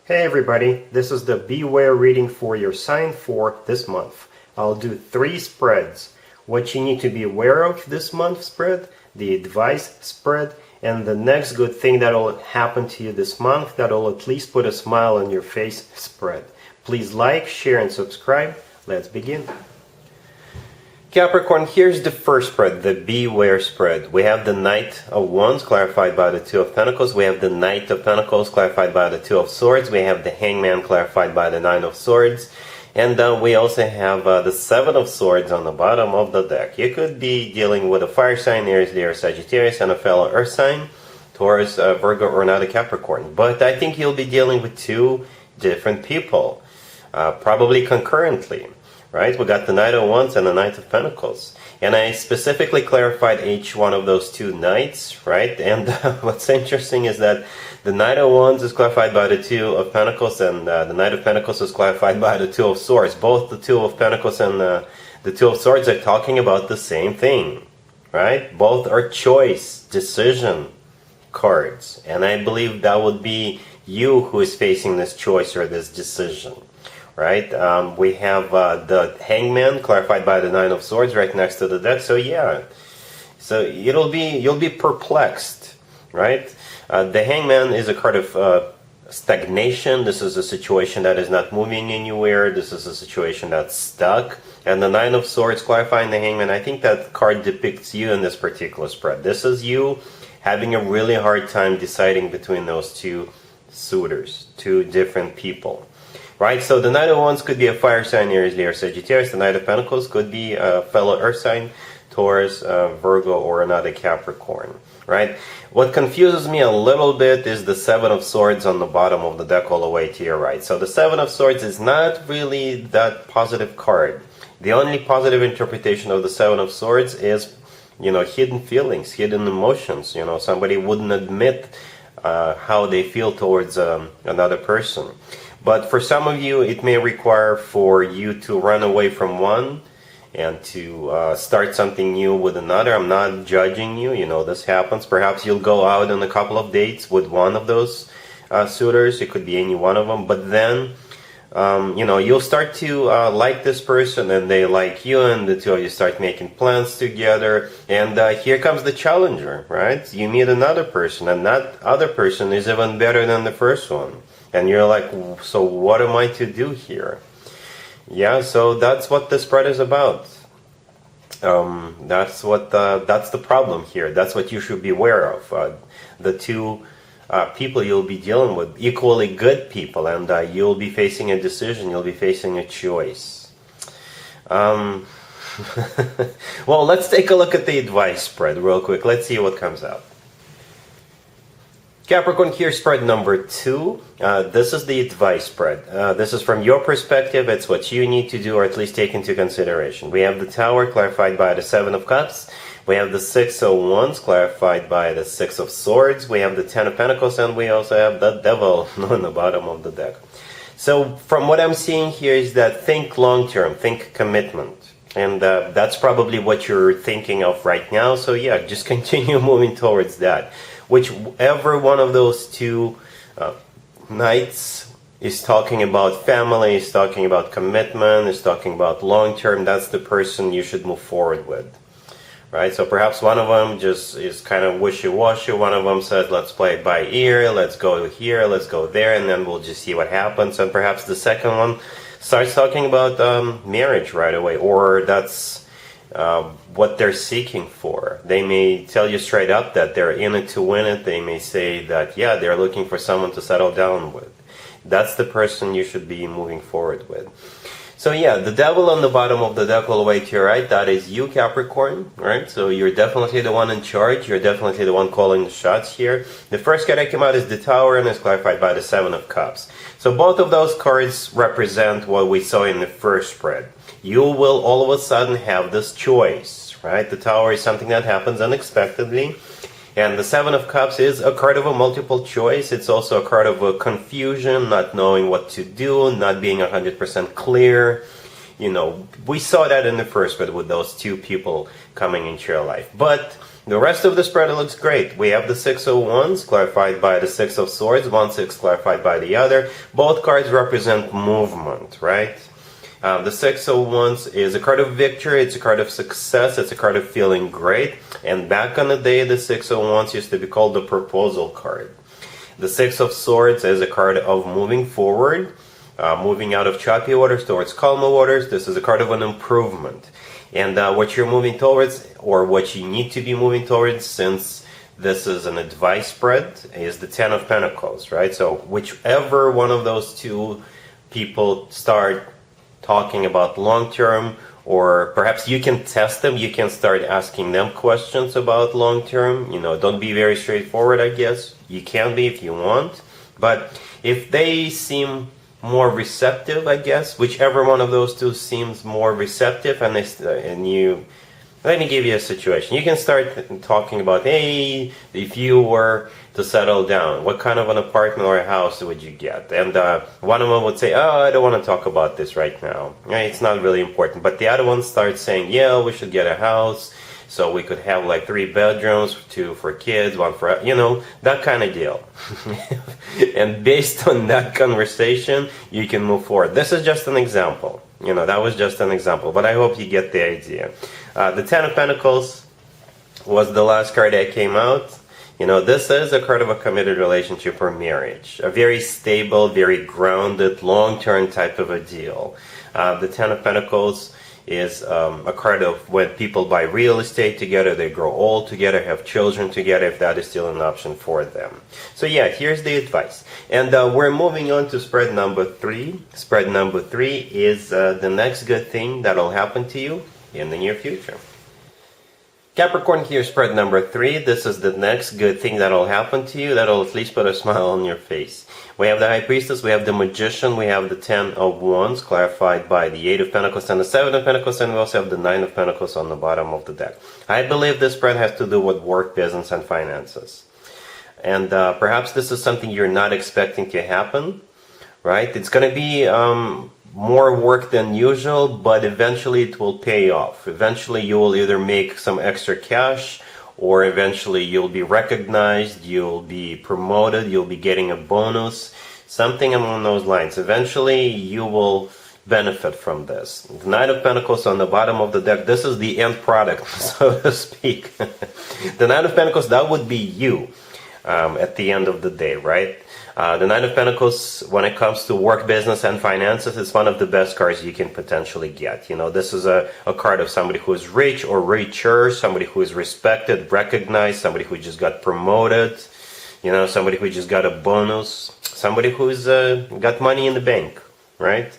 Hey everybody, this is the Beware reading for your sign for this month. I'll do 3 spreads. What you need to be aware of this month spread, the advice spread, and the next good thing that will happen to you this month that will at least put a smile on your face spread. Please like, share, and subscribe. Let's begin. Capricorn, here's the first spread, the Beware spread. We have the Knight of Wands clarified by the Two of Pentacles. We have the Knight of Pentacles clarified by the Two of Swords. We have the Hangman clarified by the Nine of Swords. And we also have the Seven of Swords on the bottom of the deck. You could be dealing with a fire sign, Aries, Leo, Sagittarius, and a fellow earth sign, Taurus, Virgo, or another Capricorn. But I think you'll be dealing with 2 different people, probably concurrently. Right, we got the Knight of Wands and the Knight of Pentacles, and I specifically clarified each one of those 2 knights, right? And what's interesting is that the Knight of Wands is clarified by the Two of Pentacles, and the Knight of Pentacles is clarified by the Two of Swords. Both the Two of Pentacles and the Two of Swords are talking about the same thing, right? Both are choice, decision cards, and I believe that would be you who is facing this choice or this decision. Right, we have the Hangman clarified by the Nine of Swords right next to the deck. So yeah, so you'll be perplexed, right? The Hangman is a card of stagnation. This is a situation that is not moving anywhere. This is a situation that's stuck. And the Nine of Swords clarifying the Hangman, I think that card depicts you in this particular spread. This is you having a really hard time deciding between those 2 suitors, 2 different people. Right, so the Knight of Wands could be a fire sign, Aries, Leo, Sagittarius. The Knight of Pentacles could be a fellow earth sign, Taurus, Virgo, or another Capricorn. Right, what confuses me a little bit is the Seven of Swords on the bottom of the deck all the way to your right. So the Seven of Swords is not really that positive card. The only positive interpretation of the Seven of Swords is, hidden feelings, hidden emotions. Somebody wouldn't admit how they feel towards another person. But for some of you, it may require for you to run away from one and to start something new with another. I'm not judging you, this happens. Perhaps you'll go out on a couple of dates with one of those suitors. It could be any one of them. But then, you'll start to like this person and they like you, and the 2 of you start making plans together. And here comes the challenger, right? You meet another person, and that other person is even better than the first one. And you're like, so what am I to do here? Yeah, so that's what the spread is about. That's the problem here. That's what you should be aware of. The 2 people you'll be dealing with, equally good people, and you'll be facing a decision. You'll be facing a choice. Well, let's take a look at the advice spread real quick. Let's see what comes out. Capricorn, here's spread number 2. This is the advice spread. This is from your perspective. It's what you need to do, or at least take into consideration. We have the Tower clarified by the Seven of Cups. We have the Six of Wands clarified by the Six of Swords. We have the Ten of Pentacles, and we also have the Devil on the bottom of the deck. So from what I'm seeing here is that think long-term, think commitment. And that's probably what you're thinking of right now. So yeah, just continue moving towards that. Whichever one of those 2 knights is talking about family, is talking about commitment, is talking about long-term, that's the person you should move forward with. Right? So perhaps one of them just is kind of wishy-washy. One of them says, let's play it by ear, let's go here, let's go there, and then we'll just see what happens. And perhaps the second one starts talking about marriage right away, or that's what they're seeking for. They may tell you straight up that they're in it to win it. They may say that, yeah, they're looking for someone to settle down with. That's the person you should be moving forward with. So yeah, the Devil on the bottom of the deck all the way to your right, that is you, Capricorn, right? So you're definitely the one in charge. You're definitely the one calling the shots here. The first card that came out is the Tower, and is clarified by the Seven of Cups. So both of those cards represent what we saw in the first spread. You will all of a sudden have this choice, right? The Tower is something that happens unexpectedly. And the Seven of Cups is a card of a multiple choice. It's also a card of a confusion, not knowing what to do, not being 100% clear. We saw that in the first spread with those 2 people coming into your life. But The rest of the spread looks great. We have the Six of Wands clarified by the Six of Swords, 1-6 clarified by the other. Both cards represent movement, right? The Six of Wands is a card of victory, it's a card of success, it's a card of feeling great. And back in the day, the Six of Wands used to be called the proposal card. The Six of Swords is a card of moving forward, moving out of choppy waters towards calmer waters. This is a card of an improvement. And what you're moving towards, or what you need to be moving towards, since this is an advice spread, is the Ten of Pentacles, right? So whichever one of those two people start talking about long term, or perhaps you can test them, you can start asking them questions about long term. You know, don't be very straightforward, I guess. You can be if you want. But if they seem more receptive, I guess, whichever one of those two seems more receptive, and you, let me give you a situation. You can start talking about, hey, if you were to settle down, what kind of an apartment or a house would you get? And one of them would say, oh, I don't want to talk about this right now. It's not really important. But the other one starts saying, yeah, we should get a house, so we could have like 3 bedrooms, 2 for kids, 1 for, you know, that kind of deal. And based on that conversation, you can move forward. This is just an example. You know, that was just an example, but I hope you get the idea. The Ten of Pentacles was the last card that came out. You know, this is a card of a committed relationship or marriage. A very stable, very grounded, long-term type of a deal. The Ten of Pentacles is a card of when people buy real estate together, they grow old together, have children together, if that is still an option for them. So yeah, here's the advice. And we're moving on to spread number 3. Spread number 3 is the next good thing that'll happen to you in the near future. Capricorn, here's spread number 3. This is the next good thing that'll happen to you, that'll at least put a smile on your face. We have the High Priestess, we have the Magician, we have the Ten of Wands clarified by the 8 of Pentacles and the 7 of Pentacles, and we also have the 9 of Pentacles on the bottom of the deck. I believe this spread has to do with work, business, and finances. And perhaps this is something you're not expecting to happen, right? It's going to be more work than usual, but eventually it will pay off. Eventually you will either make some extra cash, or eventually you'll be recognized, you'll be promoted, you'll be getting a bonus, something along those lines. Eventually you will benefit from this. The Knight of Pentacles on the bottom of the deck, this is the end product, so to speak. The Knight of Pentacles, that would be you at the end of the day, right? The Knight of Pentacles, when it comes to work, business, and finances, is one of the best cards you can potentially get. You know, this is a card of somebody who is rich or richer, somebody who is respected, recognized, somebody who just got promoted, you know, somebody who just got a bonus, somebody who's got money in the bank, right?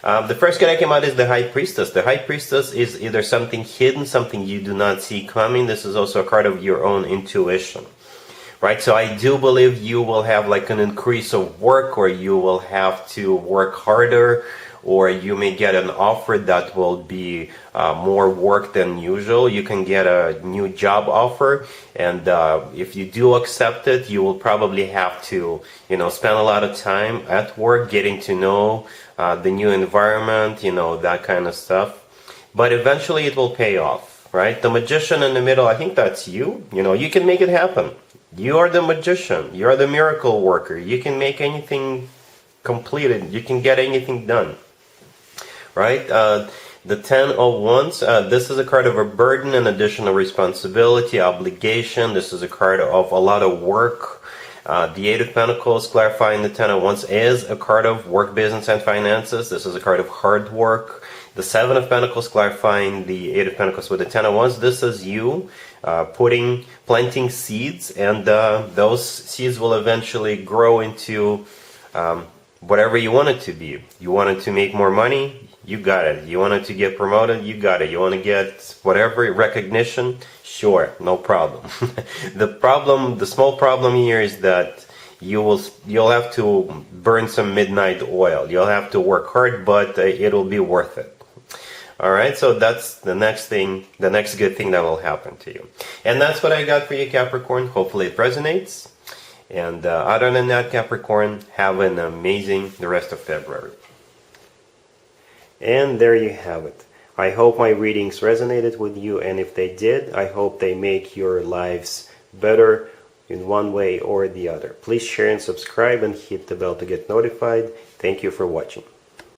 The first card that came out is the High Priestess. The High Priestess is either something hidden, something you do not see coming. This is also a card of your own intuition. Right, so I do believe you will have like an increase of work, or you will have to work harder, or you may get an offer that will be more work than usual. You can get a new job offer, and if you do accept it, you will probably have to, you know, spend a lot of time at work getting to know the new environment, you know, that kind of stuff. But eventually it will pay off, right? The Magician in the middle, I think that's you. You know, you can make it happen. You are the magician. You are the miracle worker. You can make anything completed. You can get anything done. Right? The Ten of Wands. This is a card of a burden and additional responsibility, obligation. This is a card of a lot of work. The 8 of Pentacles clarifying the Ten of Wands is a card of work, business, and finances. This is a card of hard work. The 7 of Pentacles clarifying the 8 of Pentacles with the Ten of Wands. This is you planting seeds, and those seeds will eventually grow into whatever you want it to be. You wanted to make more money, you got it. You wanted to get promoted, you got it. You want to get whatever recognition, sure, no problem. The small problem here is that you'll have to burn some midnight oil. You'll have to work hard, but it'll be worth it. Alright, so that's the next thing, the next good thing that will happen to you. And that's what I got for you, Capricorn. Hopefully it resonates. And other than that, Capricorn, have an amazing the rest of February. And there you have it. I hope my readings resonated with you, and if they did, I hope they make your lives better in one way or the other. Please share and subscribe and hit the bell to get notified. Thank you for watching.